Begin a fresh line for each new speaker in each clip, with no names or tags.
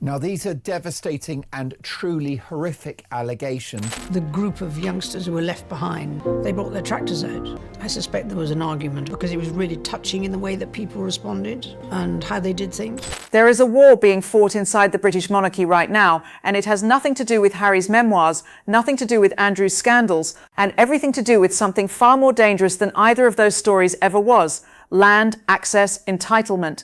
Now, these are devastating and truly horrific allegations.
The group of youngsters who were left behind, they brought their tractors out. I suspect there was an argument because it was really touching in the way that people responded and how they did things.
There is a war being fought inside the British monarchy right now, and it has nothing to do with Harry's memoirs, nothing to do with Andrew's scandals, and everything to do with something far more dangerous than either of those stories ever was: land, access, entitlement.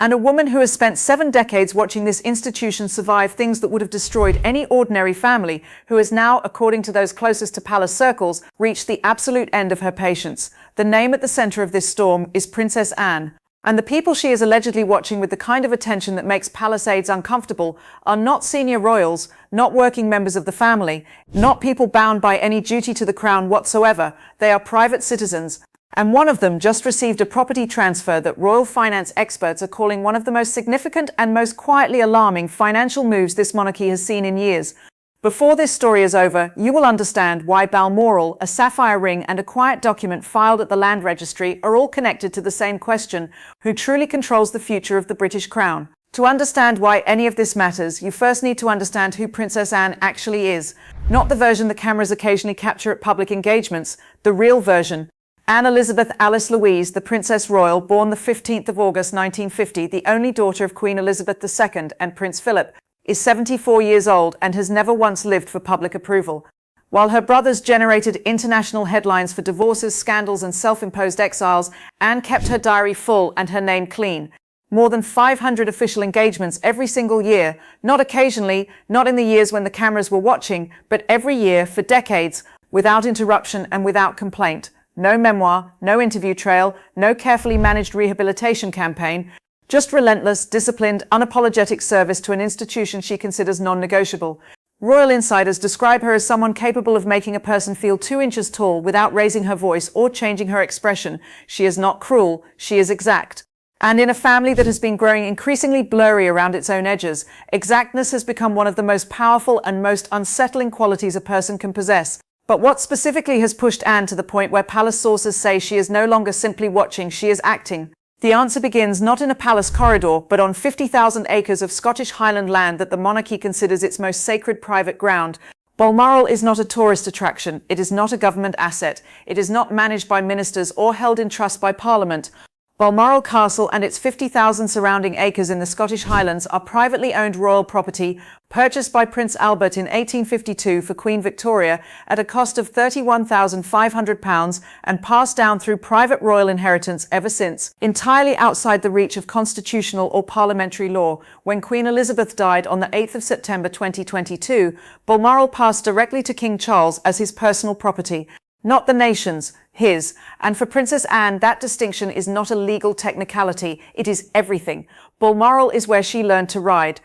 And a woman who has spent 7 decades watching this institution survive things that would have destroyed any ordinary family, who has now, according to those closest to palace circles, reached the absolute end of her patience. The name at the centre of this storm is Princess Anne. And the people she is allegedly watching with the kind of attention that makes palace aides uncomfortable are not senior royals, not working members of the family, not people bound by any duty to the crown whatsoever. They are private citizens. And one of them just received a property transfer that royal finance experts are calling one of the most significant and most quietly alarming financial moves this monarchy has seen in years. Before this story is over, you will understand why Balmoral, a sapphire ring, and a quiet document filed at the land registry are all connected to the same question: who truly controls the future of the British crown? To understand why any of this matters, you first need to understand who Princess Anne actually is. Not the version the cameras occasionally capture at public engagements, the real version. Anne Elizabeth Alice Louise, the Princess Royal, born the 15th of August 1950, the only daughter of Queen Elizabeth II and Prince Philip, is 74 years old and has never once lived for public approval. While her brothers generated international headlines for divorces, scandals, and self-imposed exiles, Anne kept her diary full and her name clean. More than 500 official engagements every single year, not occasionally, not in the years when the cameras were watching, but every year for decades, without interruption and without complaint. No memoir, no interview trail, no carefully managed rehabilitation campaign, just relentless, disciplined, unapologetic service to an institution she considers non-negotiable. Royal insiders describe her as someone capable of making a person feel 2 inches tall without raising her voice or changing her expression. She is not cruel, she is exact. And in a family that has been growing increasingly blurry around its own edges, exactness has become one of the most powerful and most unsettling qualities a person can possess. But what specifically has pushed Anne to the point where palace sources say she is no longer simply watching, she is acting? The answer begins not in a palace corridor, but on 50,000 acres of Scottish Highland land that the monarchy considers its most sacred private ground. Balmoral is not a tourist attraction. It is not a government asset. It is not managed by ministers or held in trust by Parliament. Balmoral Castle and its 50,000 surrounding acres in the Scottish Highlands are privately owned royal property, purchased by Prince Albert in 1852 for Queen Victoria at a cost of £31,500 and passed down through private royal inheritance ever since, entirely outside the reach of constitutional or parliamentary law. When Queen Elizabeth died on the 8th of September 2022, Balmoral passed directly to King Charles as his personal property. Not the nation's, his. And for Princess Anne, that distinction is not a legal technicality, it is everything. Balmoral is where she learned to ride.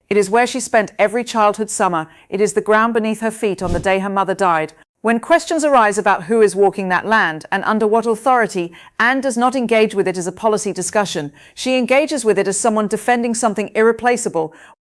It is where she spent every childhood summer. It is the ground beneath her feet on the day her mother died. When questions arise about who is walking that land and under what authority, Anne does not engage with it as a policy discussion. She engages with it as someone defending something irreplaceable.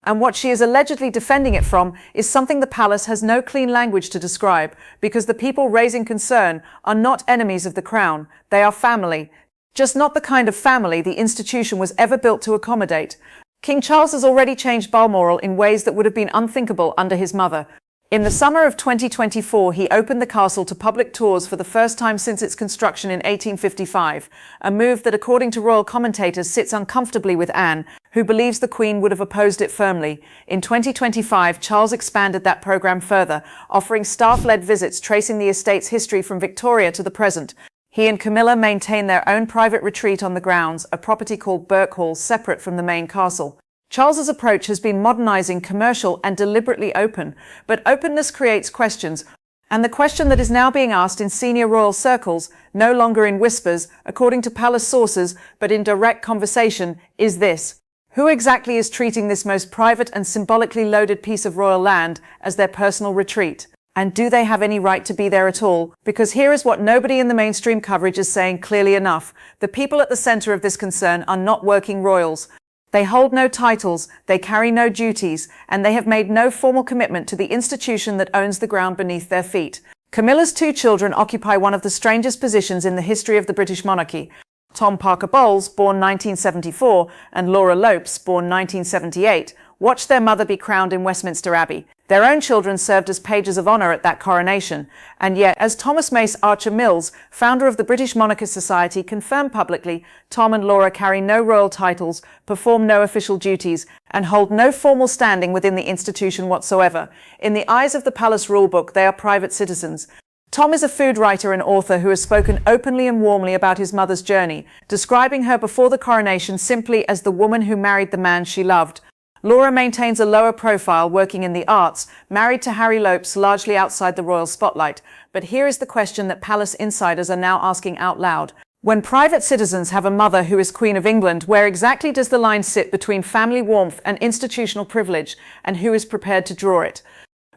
And what she is allegedly defending it from is something the palace has no clean language to describe, because the people raising concern are not enemies of the crown. They are family. Just not the kind of family the institution was ever built to accommodate. King Charles has already changed Balmoral in ways that would have been unthinkable under his mother. In the summer of 2024, he opened the castle to public tours for the first time since its construction in 1855, a move that, according to royal commentators, sits uncomfortably with Anne, who believes the Queen would have opposed it firmly. In 2025, Charles expanded that program further, offering staff-led visits tracing the estate's history from Victoria to the present. He and Camilla maintain their own private retreat on the grounds, a property called Birkhall, separate from the main castle. Charles's approach has been modernizing, commercial, and deliberately open, but openness creates questions, and the question that is now being asked in senior royal circles, no longer in whispers, according to palace sources, but in direct conversation, is this: who exactly is treating this most private and symbolically loaded piece of royal land as their personal retreat? And do they have any right to be there at all? Because here is what nobody in the mainstream coverage is saying clearly enough: the people at the center of this concern are not working royals. They hold no titles, they carry no duties, and they have made no formal commitment to the institution that owns the ground beneath their feet. Camilla's 2 children occupy one of the strangest positions in the history of the British monarchy. Tom Parker Bowles, born 1974, and Laura Lopes, born 1978, watched their mother be crowned in Westminster Abbey. Their own children served as pages of honour at that coronation. And yet, as Thomas Mace Archer Mills, founder of the British Monarchist Society, confirmed publicly, Tom and Laura carry no royal titles, perform no official duties, and hold no formal standing within the institution whatsoever. In the eyes of the Palace Rulebook, they are private citizens. Tom is a food writer and author who has spoken openly and warmly about his mother's journey, describing her before the coronation simply as the woman who married the man she loved. Laura maintains a lower profile, working in the arts, married to Harry Lopes, largely outside the royal spotlight. But here is the question that palace insiders are now asking out loud. When private citizens have a mother who is Queen of England, where exactly does the line sit between family warmth and institutional privilege, and who is prepared to draw it?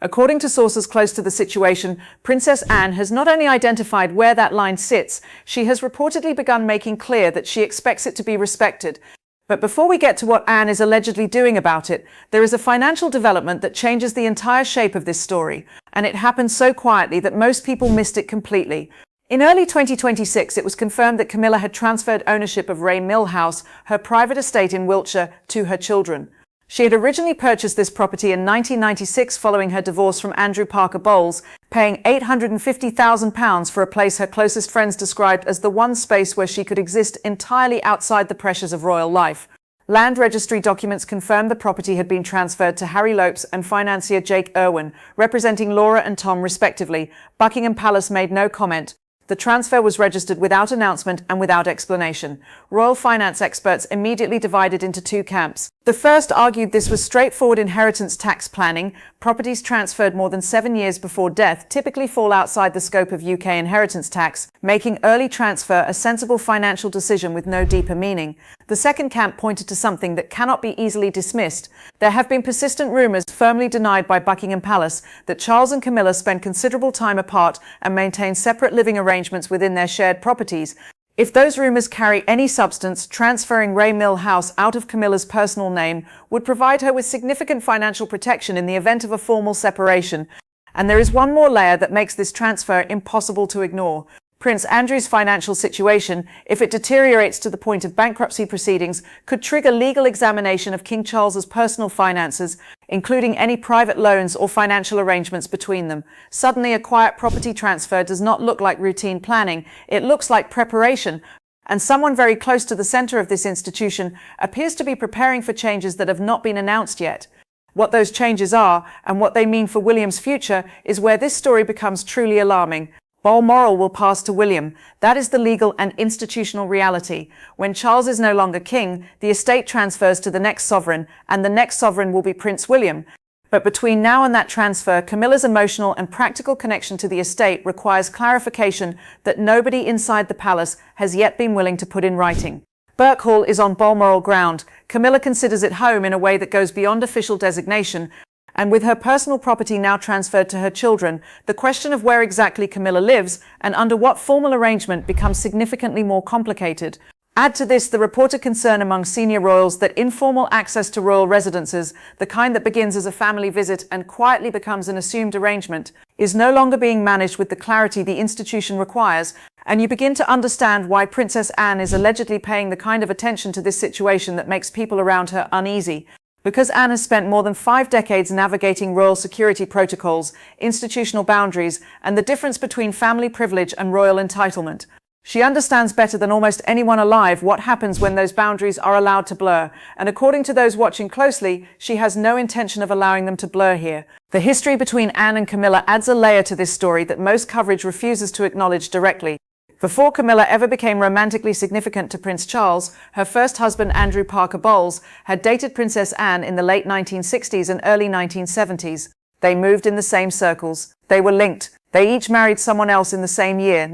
According to sources close to the situation, Princess Anne has not only identified where that line sits, she has reportedly begun making clear that she expects it to be respected. But before we get to what Anne is allegedly doing about it, there is a financial development that changes the entire shape of this story, and it happened so quietly that most people missed it completely. In early 2026, it was confirmed that Camilla had transferred ownership of Ray Mill House, her private estate in Wiltshire, to her children. She had originally purchased this property in 1996 following her divorce from Andrew Parker Bowles, paying £850,000 for a place her closest friends described as the one space where she could exist entirely outside the pressures of royal life. Land registry documents confirmed the property had been transferred to Harry Lopes and financier Jake Irwin, representing Laura and Tom respectively. Buckingham Palace made no comment. The transfer was registered without announcement and without explanation. Royal finance experts immediately divided into two camps. The first argued this was straightforward inheritance tax planning. Properties transferred more than 7 years before death typically fall outside the scope of UK inheritance tax, making early transfer a sensible financial decision with no deeper meaning. The second camp pointed to something that cannot be easily dismissed. There have been persistent rumours, firmly denied by Buckingham Palace, that Charles and Camilla spend considerable time apart and maintain separate living arrangements within their shared properties. If those rumours carry any substance, transferring Ray Mill House out of Camilla's personal name would provide her with significant financial protection in the event of a formal separation. And there is one more layer that makes this transfer impossible to ignore. Prince Andrew's financial situation, if it deteriorates to the point of bankruptcy proceedings, could trigger legal examination of King Charles's personal finances, including any private loans or financial arrangements between them. Suddenly, a quiet property transfer does not look like routine planning. It looks like preparation, and someone very close to the center of this institution appears to be preparing for changes that have not been announced yet. What those changes are, and what they mean for William's future, is where this story becomes truly alarming. Balmoral will pass to William. That is the legal and institutional reality. When Charles is no longer king, the estate transfers to the next sovereign, and the next sovereign will be Prince William. But between now and that transfer, Camilla's emotional and practical connection to the estate requires clarification that nobody inside the palace has yet been willing to put in writing. Birkhall is on Balmoral ground. Camilla considers it home in a way that goes beyond official designation. And with her personal property now transferred to her children, the question of where exactly Camilla lives and under what formal arrangement becomes significantly more complicated. Add to this the reported concern among senior royals that informal access to royal residences, the kind that begins as a family visit and quietly becomes an assumed arrangement, is no longer being managed with the clarity the institution requires, and you begin to understand why Princess Anne is allegedly paying the kind of attention to this situation that makes people around her uneasy. Because Anne has spent more than 5 decades navigating royal security protocols, institutional boundaries, and the difference between family privilege and royal entitlement. She understands better than almost anyone alive what happens when those boundaries are allowed to blur, and according to those watching closely, she has no intention of allowing them to blur here. The history between Anne and Camilla adds a layer to this story that most coverage refuses to acknowledge directly. Before Camilla ever became romantically significant to Prince Charles, her first husband, Andrew Parker Bowles, had dated Princess Anne in the late 1960s and early 1970s. They moved in the same circles. They were linked. They each married someone else in the same year,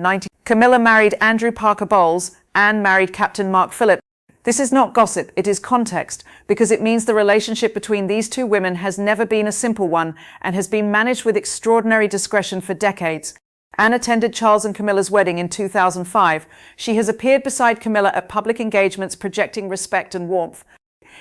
Camilla married Andrew Parker Bowles, Anne married Captain Mark Phillip. This is not gossip, it is context, because it means the relationship between these two women has never been a simple one and has been managed with extraordinary discretion for decades. Anne attended Charles and Camilla's wedding in 2005. She has appeared beside Camilla at public engagements projecting respect and warmth.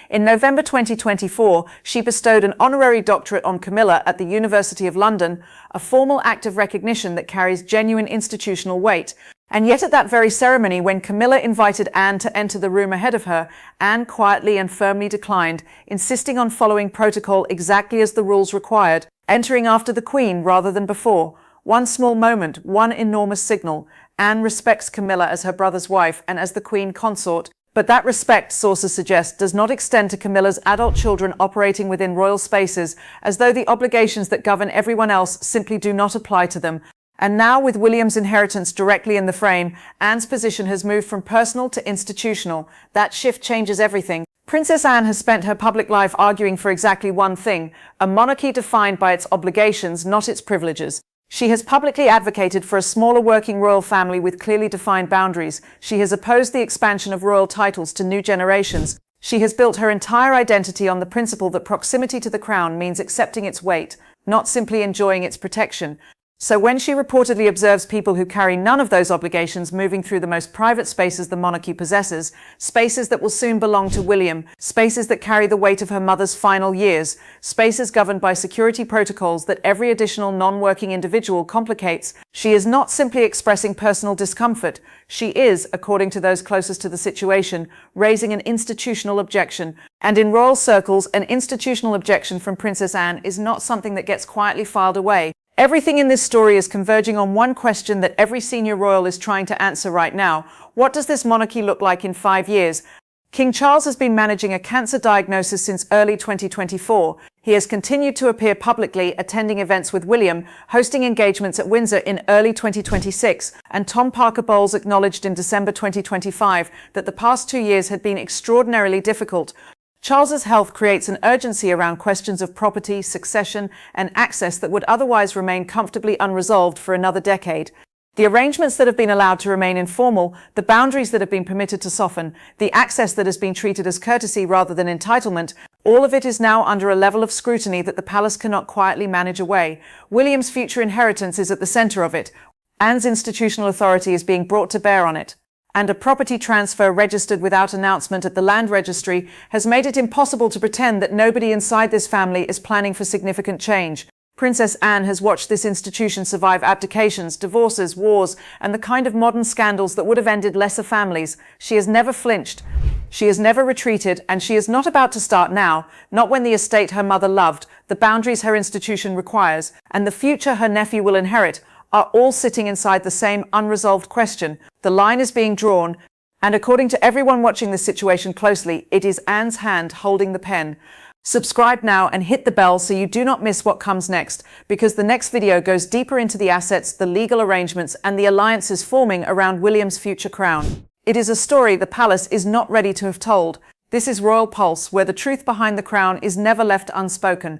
In November 2024, she bestowed an honorary doctorate on Camilla at the University of London, a formal act of recognition that carries genuine institutional weight. And yet at that very ceremony, when Camilla invited Anne to enter the room ahead of her, Anne quietly and firmly declined, insisting on following protocol exactly as the rules required, entering after the Queen rather than before. One small moment, one enormous signal. Anne respects Camilla as her brother's wife and as the Queen consort, but that respect, sources suggest, does not extend to Camilla's adult children operating within royal spaces, as though the obligations that govern everyone else simply do not apply to them. And now, with William's inheritance directly in the frame, Anne's position has moved from personal to institutional. That shift changes everything. Princess Anne has spent her public life arguing for exactly one thing: a monarchy defined by its obligations, not its privileges. She has publicly advocated for a smaller working royal family with clearly defined boundaries. She has opposed the expansion of royal titles to new generations. She has built her entire identity on the principle that proximity to the crown means accepting its weight, not simply enjoying its protection. So when she reportedly observes people who carry none of those obligations moving through the most private spaces the monarchy possesses, spaces that will soon belong to William, spaces that carry the weight of her mother's final years, spaces governed by security protocols that every additional non-working individual complicates, she is not simply expressing personal discomfort. She is, according to those closest to the situation, raising an institutional objection. And in royal circles, an institutional objection from Princess Anne is not something that gets quietly filed away. Everything in this story is converging on one question that every senior royal is trying to answer right now. What does this monarchy look like in 5 years? King Charles has been managing a cancer diagnosis since early 2024. He has continued to appear publicly, attending events with William, hosting engagements at Windsor in early 2026, and Tom Parker Bowles acknowledged in December 2025 that the past 2 years had been extraordinarily difficult. Charles's health creates an urgency around questions of property, succession, and access that would otherwise remain comfortably unresolved for another decade. The arrangements that have been allowed to remain informal, the boundaries that have been permitted to soften, the access that has been treated as courtesy rather than entitlement, all of it is now under a level of scrutiny that the palace cannot quietly manage away. William's future inheritance is at the centre of it. Anne's institutional authority is being brought to bear on it. And a property transfer registered without announcement at the land registry has made it impossible to pretend that nobody inside this family is planning for significant change. Princess Anne has watched this institution survive abdications, divorces, wars, and the kind of modern scandals that would have ended lesser families. She has never flinched. She has never retreated, and she is not about to start now, not when the estate her mother loved, the boundaries her institution requires, and the future her nephew will inherit are all sitting inside the same unresolved question. The line is being drawn, and according to everyone watching this situation closely, it is Anne's hand holding the pen. Subscribe now and hit the bell so you do not miss what comes next, because the next video goes deeper into the assets, the legal arrangements, and the alliances forming around William's future crown. It is a story the palace is not ready to have told. This is Royal Pulse, where the truth behind the crown is never left unspoken.